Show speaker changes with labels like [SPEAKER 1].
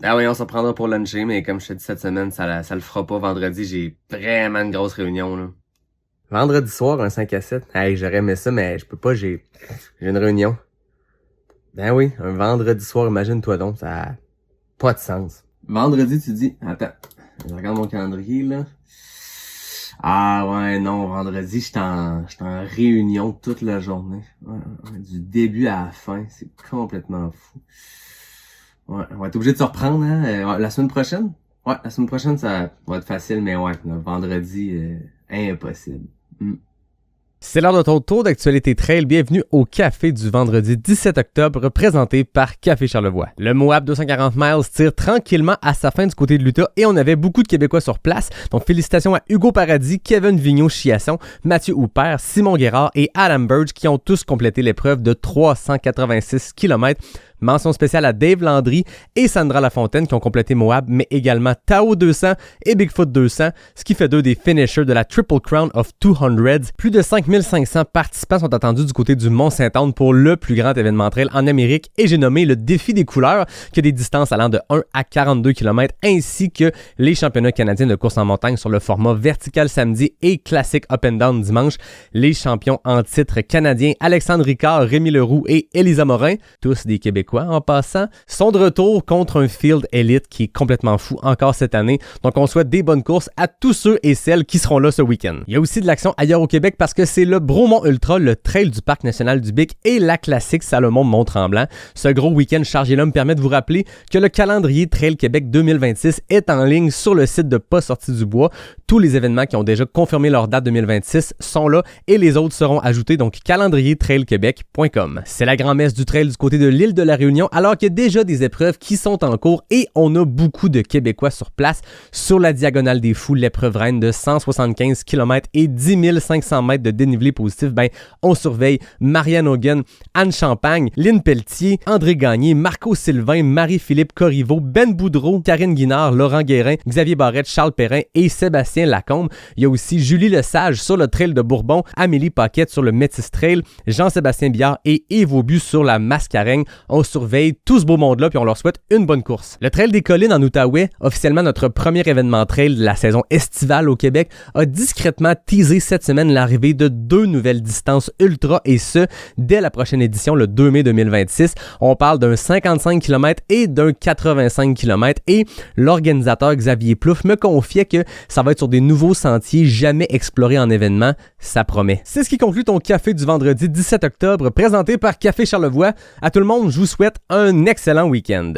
[SPEAKER 1] Ah oui, on s'en prendra pour luncher, mais comme je te dis cette semaine, ça le fera pas. Vendredi, j'ai vraiment une grosse réunion, là. Vendredi soir, un 5 à 7. Hey, j'aurais aimé ça, mais je peux pas, j'ai une réunion. Ben oui, un vendredi soir, imagine-toi donc, ça a pas de sens. Vendredi, tu dis, attends, je regarde mon calendrier, là. Ah ouais, non, vendredi, j'étais en réunion toute la journée. Ouais, du début à la fin, c'est complètement fou. Ouais, on va être obligé de se reprendre, hein, la semaine prochaine? Ouais, la semaine prochaine, ça va être facile, mais ouais, le vendredi, impossible. Mm.
[SPEAKER 2] C'est l'heure de ton tour d'actualité trail. Bienvenue au café du vendredi 17 octobre, présenté par Café Charlevoix. Le Moab 240 miles tire tranquillement à sa fin du côté de l'Utah et on avait beaucoup de Québécois sur place. Donc félicitations à Hugo Paradis, Kevin Vigneault-Chiasson, Mathieu Houpert, Simon Guérard et Adam Burge qui ont tous complété l'épreuve de 386 km. Mention spéciale à Dave Landry et Sandra Lafontaine qui ont complété Moab, mais également Tao 200 et Bigfoot 200, ce qui fait d'eux des finishers de la Triple Crown of 200. Plus de 5500 participants sont attendus du côté du Mont-Saint-Anne pour le plus grand événement trail en Amérique et j'ai nommé le Défi des couleurs, qui a des distances allant de 1 à 42 km, ainsi que les championnats canadiens de course en montagne sur le format vertical samedi et classique up and down dimanche. Les champions en titre canadiens Alexandre Ricard, Rémi Leroux et Elisa Morin, tous des Québécois en passant, sont de retour contre un field élite qui est complètement fou encore cette année. Donc on souhaite des bonnes courses à tous ceux et celles qui seront là ce week-end. Il y a aussi de l'action ailleurs au Québec parce que c'est le Bromont Ultra, le trail du Parc national du Bic et la classique Salomon Mont-Tremblant. Ce gros week-end chargé-là me permet de vous rappeler que le calendrier Trail Québec 2026 est en ligne sur le site de Pas Sorti du Bois. Tous les événements qui ont déjà confirmé leur date 2026 sont là et les autres seront ajoutés, donc calendriertrailquebec.com. C'est la grand-messe du trail du côté de l'île de la Réunion alors qu'il y a déjà des épreuves qui sont en cours et on a beaucoup de Québécois sur place. Sur la Diagonale des Fous, l'épreuve reine de 175 km et 10 500 mètres de dénivelé positif, on surveille Marianne Hogan, Anne Champagne, Lynn Pelletier, André Gagné, Marco Sylvain, Marie-Philippe Corriveau, Ben Boudreau, Karine Guinard, Laurent Guérin, Xavier Barrette, Charles Perrin et Sébastien Lacombe. Il y a aussi Julie Lesage sur le trail de Bourbon, Amélie Paquette sur le Métis Trail, Jean-Sébastien Biard et Yves Aubu sur la Mascareigne. On surveille tout ce beau monde-là puis on leur souhaite une bonne course. Le Trail des Collines en Outaouais, officiellement notre premier événement trail de la saison estivale au Québec, a discrètement teasé cette semaine l'arrivée de 2 nouvelles distances ultra et ce, dès la prochaine édition, le 2 mai 2026. On parle d'un 55 km et d'un 85 km et l'organisateur Xavier Plouffe me confiait que ça va être sur des nouveaux sentiers jamais explorés en événement. Ça promet. C'est ce qui conclut ton café du vendredi 17 octobre présenté par Café Charlevoix. À tout le monde, je vous souhaite un excellent week-end.